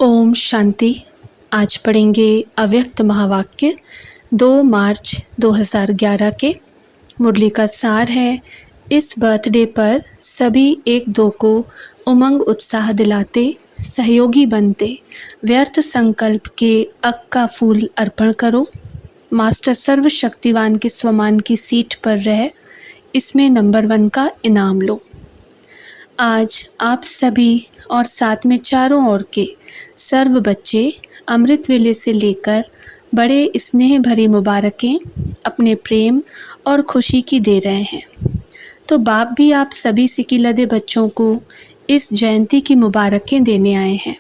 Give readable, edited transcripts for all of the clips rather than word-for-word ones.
ओम शांति। आज पढ़ेंगे अव्यक्त महावाक्य 2 मार्च 2011 के। मुरली का सार है, इस बर्थडे पर सभी एक दो को उमंग उत्साह दिलाते, सहयोगी बनते, व्यर्थ संकल्प के अक का फूल अर्पण करो। मास्टर सर्वशक्तिवान के स्वमान की सीट पर रह, इसमें नंबर 1 का इनाम लो। आज आप सभी और साथ में चारों ओर के सर्व बच्चे अमृत वेले से लेकर बड़े स्नेह भरी मुबारकें अपने प्रेम और खुशी की दे रहे हैं। तो बाप भी आप सभी सिकी लदे बच्चों को इस जयंती की मुबारकें देने आए हैं।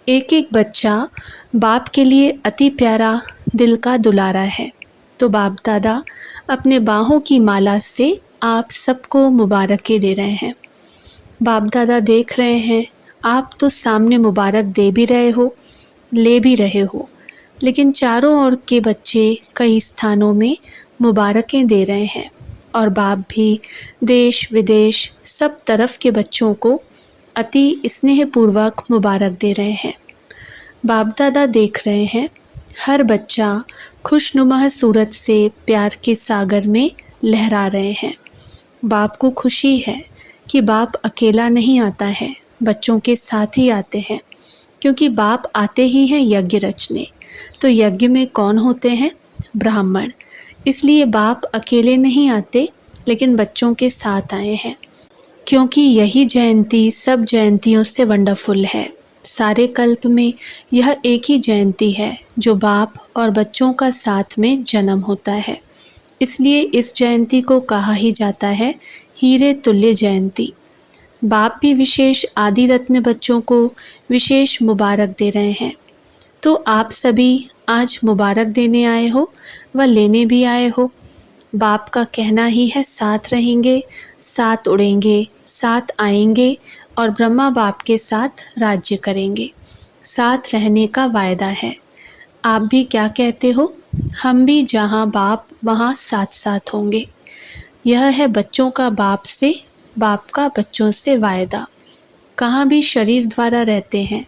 एक एक बच्चा बाप के लिए अति प्यारा, दिल का दुलारा है। तो बाप दादा अपने बाहों की माला से आप सबको मुबारकें दे रहे हैं। बाप दादा देख रहे हैं, आप तो सामने मुबारक दे भी रहे हो, ले भी रहे हो, लेकिन चारों ओर के बच्चे कई स्थानों में मुबारकें दे रहे हैं और बाप भी देश विदेश सब तरफ के बच्चों को अति स्नेहपूर्वक मुबारक दे रहे हैं। बाप दादा देख रहे हैं, हर बच्चा खुशनुमा सूरत से प्यार के सागर में लहरा रहे हैं। बाप को खुशी है कि बाप अकेला नहीं आता है, बच्चों के साथ ही आते हैं, क्योंकि बाप आते ही हैं यज्ञ रचने। तो यज्ञ में कौन होते हैं? ब्राह्मण। इसलिए बाप अकेले नहीं आते, लेकिन बच्चों के साथ आए हैं, क्योंकि यही जयंती सब जयंतियों से वंडरफुल है। सारे कल्प में यह एक ही जयंती है जो बाप और बच्चों का साथ में जन्म होता है। इसलिए इस जयंती को कहा ही जाता है हीरे तुल्य जयंती। बाप भी विशेष आदि रत्न बच्चों को विशेष मुबारक दे रहे हैं। तो आप सभी आज मुबारक देने आए हो व लेने भी आए हो। बाप का कहना ही है, साथ रहेंगे, साथ उड़ेंगे, साथ आएंगे और ब्रह्मा बाप के साथ राज्य करेंगे। साथ रहने का वायदा है। आप भी क्या कहते हो? हम भी जहाँ बाप वहाँ साथ साथ होंगे। यह है बच्चों का बाप से, बाप का बच्चों से वायदा। कहाँ भी शरीर द्वारा रहते हैं,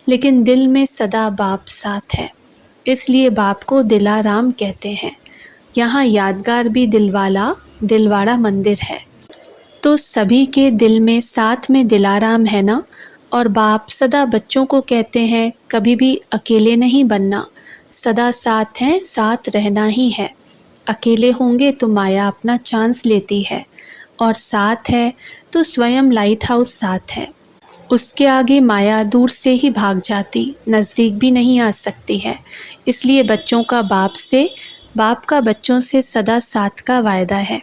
लेकिन दिल में सदा बाप साथ है। इसलिए बाप को दिलाराम कहते हैं। यहाँ यादगार भी दिलवाला, दिलवाड़ा मंदिर है। तो सभी के दिल में साथ में दिलाराम है ना। और बाप सदा बच्चों को कहते हैं, कभी भी अकेले नहीं बनना, सदा साथ हैं, साथ रहना ही है। अकेले होंगे तो माया अपना चांस लेती है, और साथ है तो स्वयं लाइट हाउस साथ है। उसके आगे माया दूर से ही भाग जाती, नज़दीक भी नहीं आ सकती है। इसलिए बच्चों का बाप से, बाप का बच्चों से सदा साथ का वायदा है।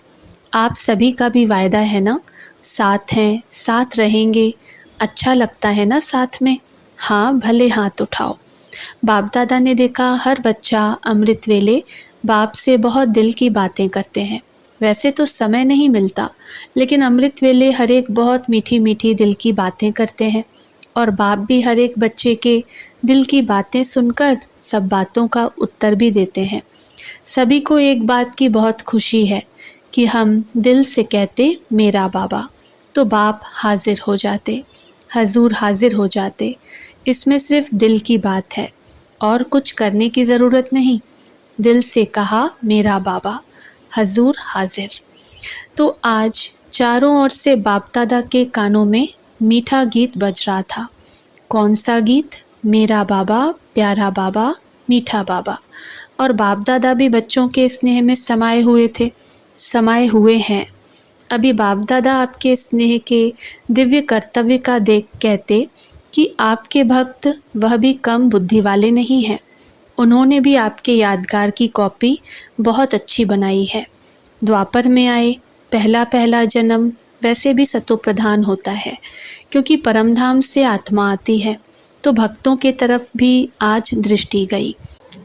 आप सभी का भी वायदा है ना, साथ हैं, साथ रहेंगे। अच्छा लगता है ना साथ में? हाँ, भले हाथ उठाओ। बाप दादा ने देखा हर बच्चा अमृत वेले बाप से बहुत दिल की बातें करते हैं। वैसे तो समय नहीं मिलता, लेकिन अमृत वेले हर एक बहुत मीठी मीठी दिल की बातें करते हैं, और बाप भी हर एक बच्चे के दिल की बातें सुनकर सब बातों का उत्तर भी देते हैं। सभी को एक बात की बहुत खुशी है कि हम दिल से कहते मेरा बाबा, तो बाप हाजिर हो जाते, हजूर हाजिर हो जाते। इसमें सिर्फ दिल की बात है और कुछ करने की ज़रूरत नहीं। दिल से कहा मेरा बाबा, हजूर हाजिर। तो आज चारों ओर से बाप दादा के कानों में मीठा गीत बज रहा था। कौन सा गीत? मेरा बाबा, प्यारा बाबा, मीठा बाबा। और बाप दादा भी बच्चों के स्नेह में समाये हुए थे, समाये हुए हैं। अभी बाप दादा आपके स्नेह के दिव्य कर्तव्य का देख कहते कि आपके भक्त वह भी कम बुद्धि वाले नहीं हैं। उन्होंने भी आपके यादगार की कॉपी बहुत अच्छी बनाई है। द्वापर में आए, पहला पहला जन्म वैसे भी सतो प्रधान होता है, क्योंकि परमधाम से आत्मा आती है। तो भक्तों के तरफ भी आज दृष्टि गई।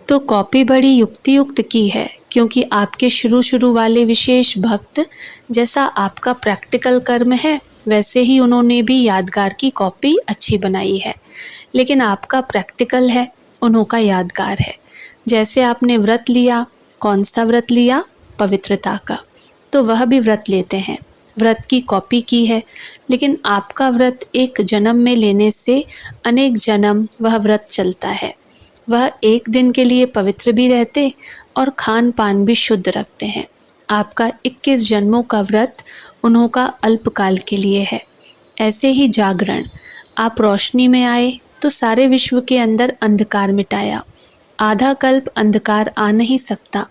तो कॉपी बड़ी युक्ति की है, क्योंकि आपके शुरू वाले विशेष भक्त जैसा आपका प्रैक्टिकल कर्म है, वैसे ही उन्होंने भी यादगार की कॉपी अच्छी बनाई है। लेकिन आपका प्रैक्टिकल है, उन्हों का यादगार है। जैसे आपने व्रत लिया, कौन सा व्रत लिया? पवित्रता का। तो वह भी व्रत लेते हैं। व्रत की कॉपी की है, लेकिन आपका व्रत एक जन्म में लेने से अनेक जन्म वह व्रत चलता है। वह एक दिन के लिए पवित्र भी रहते और खान पान भी शुद्ध रखते हैं। आपका 21 जन्मों का व्रत उन्हों का अल्पकाल के लिए है। ऐसे ही जागरण, आप रोशनी में आए तो सारे विश्व के अंदर अंधकार मिटाया। आधा कल्प अंधकार आ नहीं सकता।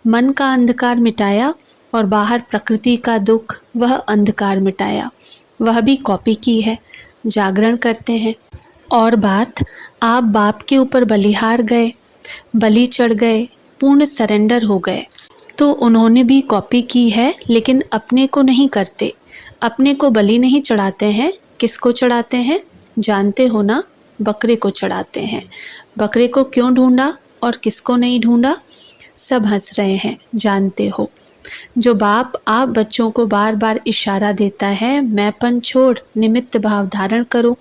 मन का अंधकार मिटाया और बाहर प्रकृति का दुख, वह अंधकार मिटाया। वह भी कॉपी की है। जागरण करते हैं। और बात, आप बाप के ऊपर बलिहार गए, बलि चढ़ गए, पूर्ण सरेंडर हो गए, तो उन्होंने भी कॉपी की है, लेकिन अपने को नहीं करते। अपने को बलि नहीं चढ़ाते हैं। किसको चढ़ाते हैं? जानते हो ना, बकरे को चढ़ाते हैं। बकरे को क्यों ढूंढा और किसको नहीं ढूंढा? सब हंस रहे हैं, जानते हो। जो बाप आप बच्चों को बार बार इशारा देता है, मैंपन छोड़ निमित्त भाव धारण करो,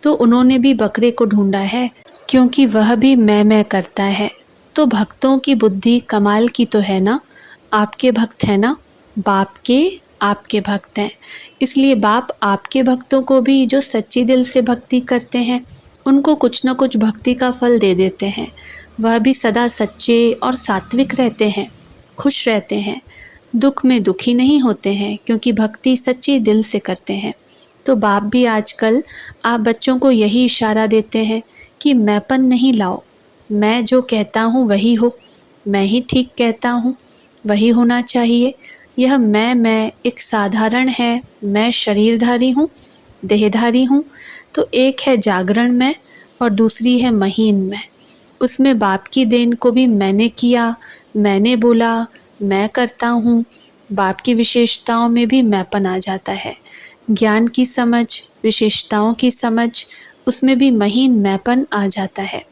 तो उन्होंने भी बकरे को ढूंढा है, क्योंकि वह भी मैं करता है। तो भक्तों की बुद्धि कमाल की तो है ना। आपके भक्त हैं ना, बाप के आपके भक्त हैं। इसलिए बाप आपके भक्तों को भी, जो सच्ची दिल से भक्ति करते हैं, उनको कुछ न कुछ भक्ति का फल दे देते हैं। वह भी सदा सच्चे और सात्विक रहते हैं, खुश रहते हैं, दुख में दुखी नहीं होते हैं, क्योंकि भक्ति सच्ची दिल से करते हैं। तो बाप भी आजकल आप बच्चों को यही इशारा देते हैं कि मैंपन नहीं लाओ। मैं जो कहता हूँ वही हो, मैं ही ठीक कहता हूँ, वही होना चाहिए। यह मैं एक साधारण है। मैं शरीरधारी हूँ, देहधारी हूँ। तो एक है जागरण में और दूसरी है महीन में। उसमें बाप की देन को भी मैंने किया, मैंने बोला, मैं करता हूँ। बाप की विशेषताओं में भी मैंपन आ जाता है। ज्ञान की समझ, विशेषताओं की समझ, उसमें भी महीन मैंपन आ जाता है।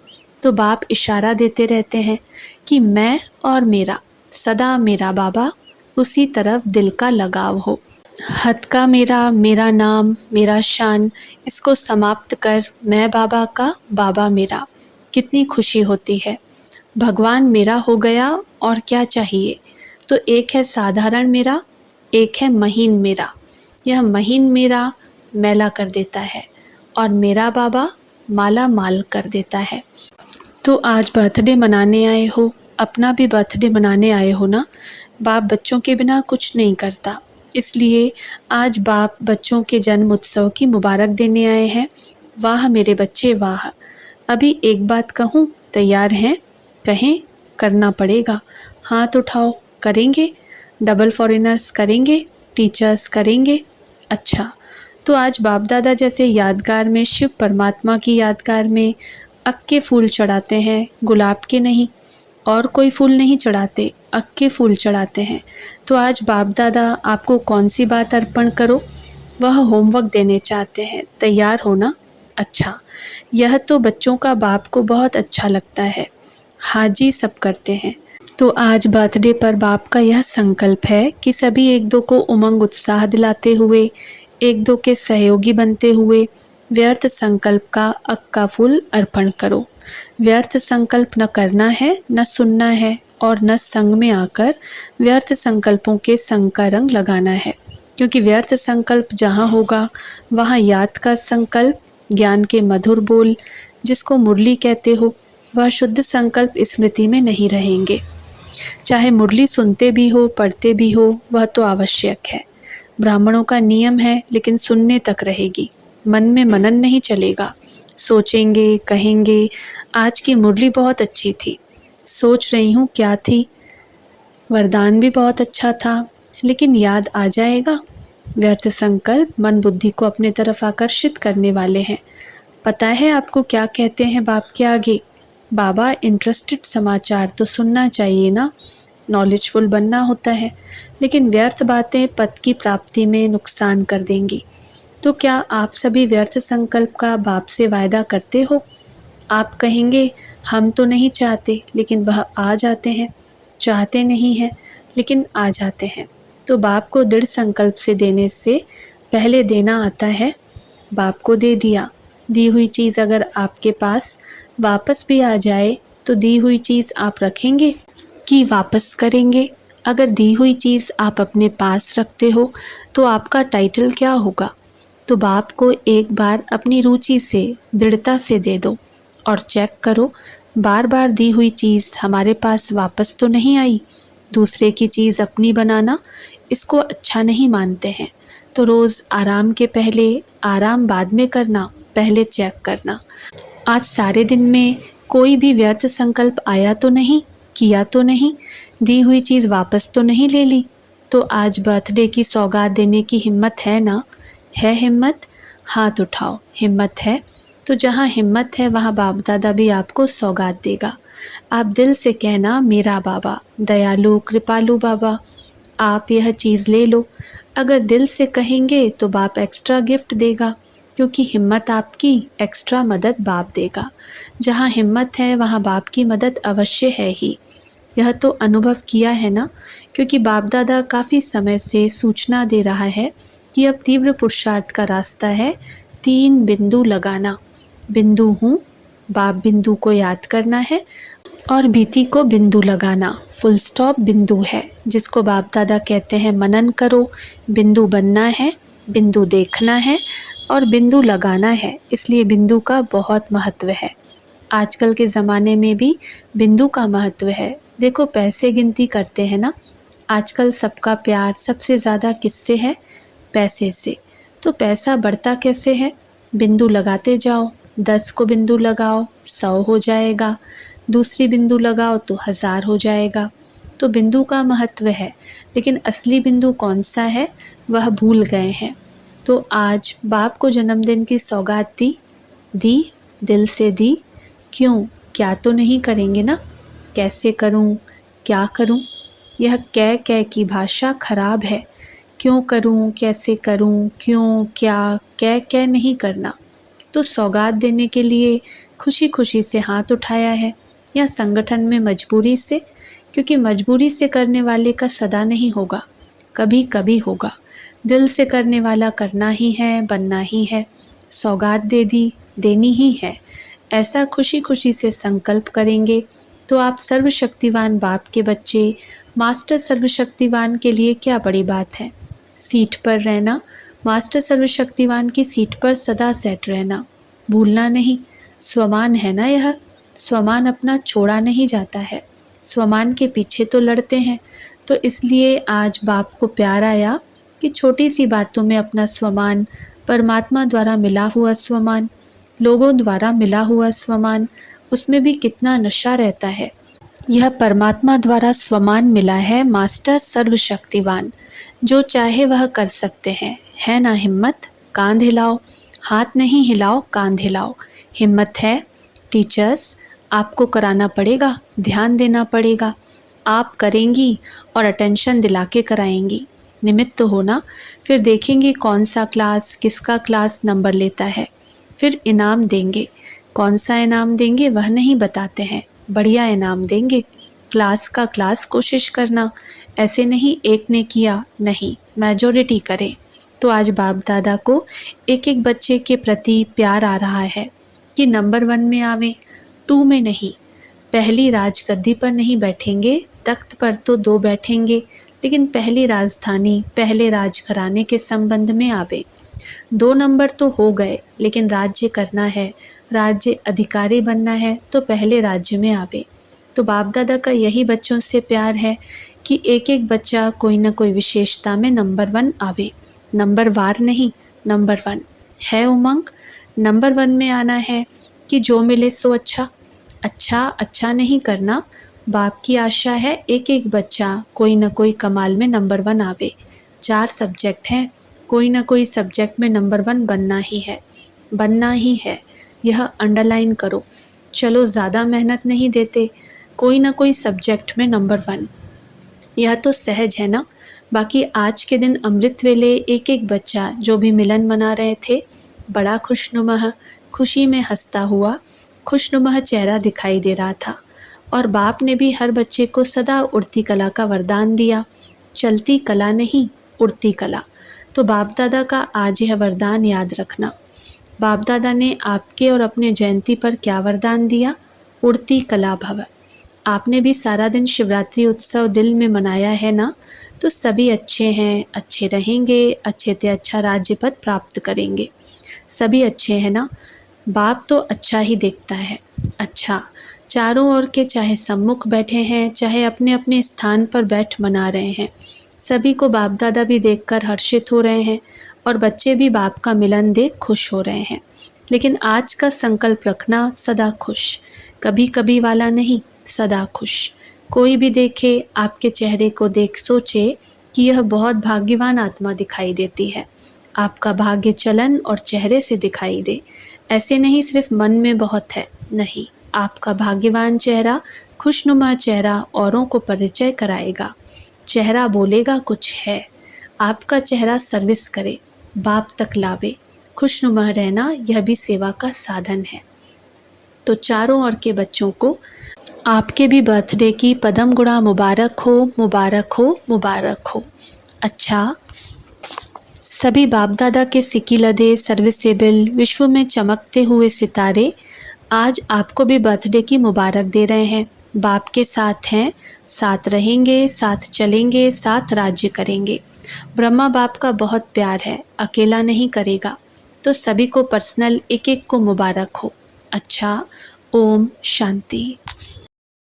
तो बाप इशारा देते रहते हैं कि मैं और मेरा, सदा मेरा बाबा, उसी तरफ दिल का लगाव हो। हद का मेरा, मेरा नाम, मेरा शान, इसको समाप्त कर मैं बाबा का, बाबा मेरा। कितनी खुशी होती है। भगवान मेरा हो गया और क्या चाहिए। तो एक है साधारण मेरा, एक है महीन मेरा। यह महीन मेरा मैला कर देता है और मेरा बाबा माला माल कर देता है। तो आज बर्थडे मनाने आए हो, अपना भी बर्थडे मनाने आए हो ना। बाप बच्चों के बिना कुछ नहीं करता, इसलिए आज बाप बच्चों के जन्म उत्सव की मुबारक देने आए हैं। वाह मेरे बच्चे वाह। अभी एक बात कहूँ, तैयार हैं? कहें? करना पड़ेगा। हाथ उठाओ। करेंगे? डबल फॉरेनर्स करेंगे, टीचर्स करेंगे। अच्छा, तो आज बाप दादा जैसे यादगार में, शिव परमात्मा की यादगार में अक के फूल चढ़ाते हैं, गुलाब के नहीं। और कोई फूल नहीं चढ़ाते, अक के फूल चढ़ाते हैं। तो आज बाप दादा आपको कौन सी बात अर्पण करो, वह होमवर्क देने चाहते हैं। तैयार हो ना? अच्छा, यह तो बच्चों का बाप को बहुत अच्छा लगता है। हाँ जी, सब करते हैं। तो आज बर्थडे पर बाप का यह संकल्प है कि सभी एक दो को उमंग उत्साह दिलाते हुए, एक दो के सहयोगी बनते हुए व्यर्थ संकल्प का अक का फूल अर्पण करो। व्यर्थ संकल्प न करना है, न सुनना है, और न संग में आकर व्यर्थ संकल्पों के संग का रंग लगाना है। क्योंकि व्यर्थ संकल्प जहाँ होगा वहाँ याद का संकल्प, ज्ञान के मधुर बोल, जिसको मुरली कहते हो, वह शुद्ध संकल्प स्मृति में नहीं रहेंगे। चाहे मुरली सुनते भी हो, पढ़ते भी हो, वह तो आवश्यक है। ब्राह्मणों का नियम है, लेकिन सुनने तक रहेगी, मन में मनन नहीं चलेगा। सोचेंगे, कहेंगे आज की मुरली बहुत अच्छी थी। सोच रही हूँ क्या थी, वरदान भी बहुत अच्छा था, लेकिन याद आ जाएगा। व्यर्थ संकल्प मन बुद्धि को अपने तरफ आकर्षित करने वाले हैं। पता है आपको क्या कहते हैं बाप के आगे? बाबा, इंटरेस्टेड समाचार तो सुनना चाहिए ना, नॉलेजफुल बनना होता है, लेकिन व्यर्थ बातें पद की प्राप्ति में नुकसान कर देंगी। तो क्या आप सभी व्यर्थ संकल्प का बाप से वायदा करते हो? आप कहेंगे हम तो नहीं चाहते, लेकिन वह आ जाते हैं। चाहते नहीं हैं, लेकिन आ जाते हैं। तो बाप को दृढ़ संकल्प से देने से पहले देना आता है। बाप को दे दिया। दी हुई चीज़ अगर आपके पास वापस भी आ जाए, तो दी हुई चीज़ आप रखेंगे कि वापस करेंगे? अगर दी हुई चीज़ आप अपने पास रखते हो तो आपका टाइटल क्या होगा? तो बाप को एक बार अपनी रुचि से, दृढ़ता से दे दो और चेक करो, बार बार दी हुई चीज़ हमारे पास वापस तो नहीं आई। दूसरे की चीज़ अपनी बनाना, इसको अच्छा नहीं मानते हैं। तो रोज़ आराम के पहले आराम बाद में करना, पहले चेक करना। आज सारे दिन में कोई भी व्यर्थ संकल्प आया तो नहीं, किया तो नहीं, दी हुई चीज़ वापस तो नहीं ले ली। तो आज बर्थडे की सौगात देने की हिम्मत है ना? है हिम्मत? हाथ उठाओ, हिम्मत है? तो जहाँ हिम्मत है वहाँ बाप दादा भी आपको सौगात देगा। आप दिल से कहना, मेरा बाबा, दयालु कृपालु बाबा, आप यह चीज़ ले लो। अगर दिल से कहेंगे तो बाप एक्स्ट्रा गिफ्ट देगा, क्योंकि हिम्मत आपकी, एक्स्ट्रा मदद बाप देगा। जहाँ हिम्मत है वहाँ बाप की मदद अवश्य है ही। यह तो अनुभव किया है ना, क्योंकि बाप दादा काफ़ी समय से सूचना दे रहा है कि अब तीव्र पुरुषार्थ का रास्ता है 3 बिंदु लगाना। बिंदु हूँ, बाप बिंदु को याद करना है और बीती को बिंदु लगाना। फुल स्टॉप बिंदु है, जिसको बाप दादा कहते हैं मनन करो। बिंदु बनना है, बिंदु देखना है और बिंदु लगाना है। इसलिए बिंदु का बहुत महत्व है। आजकल के ज़माने में भी बिंदु का महत्व है। देखो, पैसे गिनती करते हैं ना, आजकल सबका प्यार सबसे ज़्यादा किससे है? पैसे से। तो पैसा बढ़ता कैसे है? बिंदु लगाते जाओ। 10 को बिंदु लगाओ, 100 हो जाएगा। दूसरी बिंदु लगाओ तो 1000 हो जाएगा। तो बिंदु का महत्व है, लेकिन असली बिंदु कौन सा है वह भूल गए हैं। तो आज बाप को जन्मदिन की सौगात दी, दिल से दी। क्यों? क्या तो नहीं करेंगे ना? कैसे करूं, क्या करूं? यह कह की भाषा खराब है। क्यों करूं, कैसे करूं, क्यों, क्या, कह नहीं करना। तो सौगात देने के लिए खुशी खुशी से हाथ उठाया है, या संगठन में मजबूरी से? क्योंकि मजबूरी से करने वाले का सदा नहीं होगा, कभी कभी होगा। दिल से करने वाला करना ही है, बनना ही है। सौगात दे दी, देनी ही है। ऐसा खुशी खुशी से संकल्प करेंगे तो आप सर्वशक्तिवान बाप के बच्चे, मास्टर सर्वशक्तिवान के लिए क्या बड़ी बात है। सीट पर रहना, मास्टर सर्वशक्तिवान की सीट पर सदा सेट रहना, भूलना नहीं। स्वमान है ना यह, स्वमान अपना छोड़ा नहीं जाता है। स्वमान के पीछे तो लड़ते हैं। तो इसलिए आज बाप को प्यार आया कि छोटी सी बातों में अपना स्वमान, परमात्मा द्वारा मिला हुआ स्वमान, लोगों द्वारा मिला हुआ स्वमान, उसमें भी कितना नशा रहता है। यह परमात्मा द्वारा स्वमान मिला है, मास्टर सर्वशक्तिवान, जो चाहे वह कर सकते हैं। है ना हिम्मत? कांध हिलाओ, हाथ नहीं हिलाओ, कांध हिलाओ। हिम्मत है? टीचर्स, आपको कराना पड़ेगा, ध्यान देना पड़ेगा। आप करेंगी और अटेंशन दिला के कराएंगी। निमित्त तो हो ना, फिर देखेंगे कौन सा क्लास, किसका क्लास नंबर लेता है, फिर इनाम देंगे। कौन सा इनाम देंगे वह नहीं बताते हैं, बढ़िया इनाम देंगे। क्लास का क्लास कोशिश करना, ऐसे नहीं एक ने किया, नहीं, मेजॉरिटी करे। तो आज बाप दादा को एक एक बच्चे के प्रति प्यार आ रहा है कि नंबर 1 में आवे, 2 में नहीं। पहली राजगद्दी पर नहीं बैठेंगे, तख्त पर तो 2 बैठेंगे, लेकिन पहली राजधानी, पहले राजघराने के संबंध में आवे। 2 नंबर तो हो गए, लेकिन राज्य करना है, राज्य अधिकारी बनना है, तो पहले राज्य में आवे। तो बाप दादा का यही बच्चों से प्यार है कि एक एक बच्चा कोई ना कोई विशेषता में नंबर 1 आवे। नंबर वार नहीं, नंबर 1 है उमंग। नंबर 1 में आना है कि जो मिले सो अच्छा। अच्छा नहीं करना। बाप की आशा है एक एक बच्चा कोई ना कोई कमाल में नंबर 1 आवे। 4 सब्जेक्ट हैं, कोई ना कोई सब्जेक्ट में नंबर 1 बनना ही है, बनना ही है। यह अंडरलाइन करो। चलो ज़्यादा मेहनत नहीं देते, कोई ना कोई सब्जेक्ट में नंबर 1, यह तो सहज है ना। बाकी आज के दिन अमृत वेले एक एक बच्चा जो भी मिलन मना रहे थे, बड़ा खुशनुमा, खुशी में हंसता हुआ खुशनुमा चेहरा दिखाई दे रहा था। और बाप ने भी हर बच्चे को सदा उड़ती कला का वरदान दिया। चलती कला नहीं, उड़ती कला। तो बाप दादा का आज यह वरदान याद रखना। बाप दादा ने आपके और अपने जयंती पर क्या वरदान दिया? उड़ती कला भव। आपने भी सारा दिन शिवरात्रि उत्सव दिल में मनाया है ना, तो सभी अच्छे हैं, अच्छे रहेंगे, अच्छे से अच्छा राज्य पद प्राप्त करेंगे। सभी अच्छे हैं ना। बाप तो अच्छा ही देखता है। अच्छा, चारों ओर के चाहे सम्मुख बैठे हैं, चाहे अपने अपने स्थान पर बैठ मना रहे हैं, सभी को बाप दादा भी देखकर हर्षित हो रहे हैं और बच्चे भी बाप का मिलन देख खुश हो रहे हैं। लेकिन आज का संकल्प रखना, सदा खुश, कभी कभी वाला नहीं, सदा खुश। कोई भी देखे आपके चेहरे को देख सोचे कि यह बहुत भाग्यवान आत्मा दिखाई देती है। आपका भाग्य चलन और चेहरे से दिखाई दे, ऐसे नहीं सिर्फ मन में बहुत है, नहीं, आपका भाग्यवान चेहरा, खुशनुमा चेहरा औरों को परिचय कराएगा। चेहरा बोलेगा कुछ है। आपका चेहरा सर्विस करे, बाप तक लावे। खुशनुमा रहना यह भी सेवा का साधन है। तो चारों ओर के बच्चों को आपके भी बर्थडे की पदम गुणा मुबारक हो, मुबारक हो, मुबारक हो। अच्छा, सभी बाप दादा के सिक्की लदे सर्विसेबल विश्व में चमकते हुए सितारे आज आपको भी बर्थडे की मुबारक दे रहे हैं। बाप के साथ हैं, साथ रहेंगे, साथ चलेंगे, साथ राज्य करेंगे। ब्रह्मा बाप का बहुत प्यार है, अकेला नहीं करेगा। तो सभी को पर्सनल एक एक को मुबारक हो। अच्छा, ओम शांति।